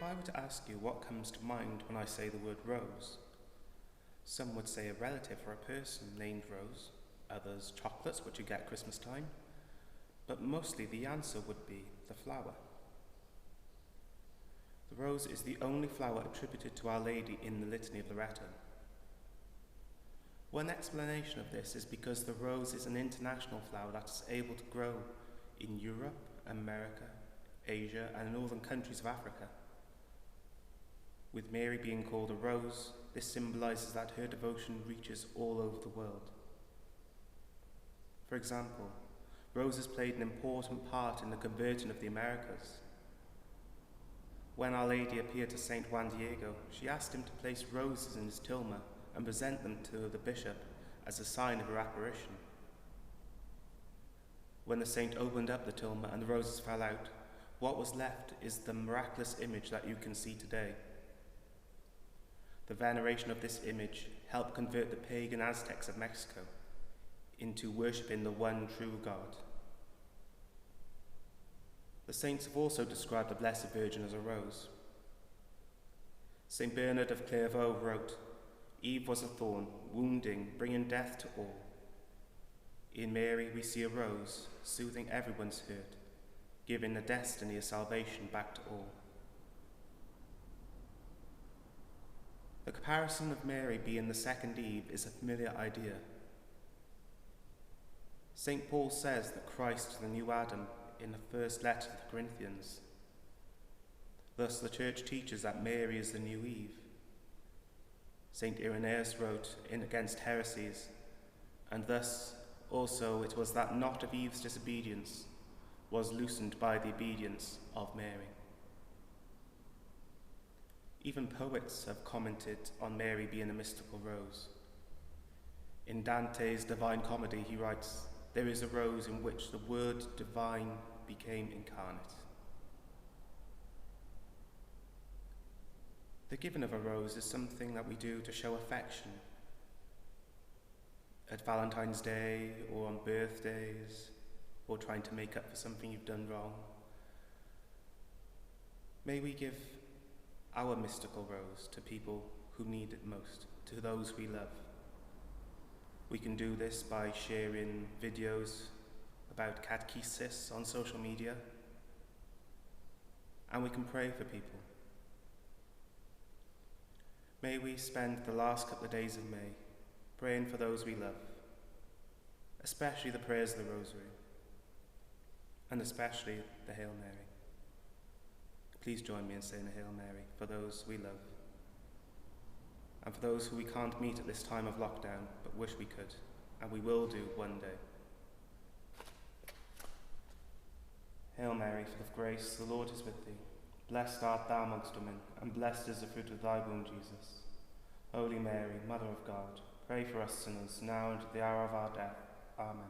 I were to ask you what comes to mind when I say the word rose, some would say a relative or a person named Rose, others chocolates, which you get at Christmas time, but mostly the answer would be the flower. The rose is the only flower attributed to Our Lady in the Litany of Loreto. One explanation of this is because the rose is an international flower that is able to grow in Europe, America, Asia, and northern countries of Africa. With Mary being called a rose, this symbolises that her devotion reaches all over the world. For example, roses played an important part in the conversion of the Americas. When Our Lady appeared to Saint Juan Diego, she asked him to place roses in his tilma and present them to the bishop as a sign of her apparition. When the saint opened up the tilma and the roses fell out, what was left is the miraculous image that you can see today. The veneration of this image helped convert the pagan Aztecs of Mexico into worshipping the one true God. The saints have also described the Blessed Virgin as a rose. Saint Bernard of Clairvaux wrote, "Eve was a thorn, wounding, bringing death to all. In Mary we see a rose, soothing everyone's hurt, giving the destiny of salvation back to all." The comparison of Mary being the second Eve is a familiar idea. St. Paul says that Christ is the new Adam in the first letter to the Corinthians. Thus the Church teaches that Mary is the new Eve. St. Irenaeus wrote in Against Heresies, and thus also it was that knot of Eve's disobedience was loosened by the obedience of Mary. Even poets have commented on Mary being a mystical rose. In Dante's Divine Comedy, he writes, "There is a rose in which the word divine became incarnate." The giving of a rose is something that we do to show affection. At Valentine's Day, or on birthdays, or trying to make up for something you've done wrong. May we give our mystical rose to people who need it most, to those we love. We can do this by sharing videos about catechesis on social media, and we can pray for people. May we spend the last couple of days of May praying for those we love, especially the prayers of the Rosary, and especially the Hail Mary. Please join me in saying the Hail Mary for those we love, and for those who we can't meet at this time of lockdown, but wish we could, and we will do one day. Hail Mary, full of grace, the Lord is with thee. Blessed art thou amongst women, and blessed is the fruit of thy womb, Jesus. Holy Mary, Mother of God, pray for us sinners, now and at the hour of our death. Amen.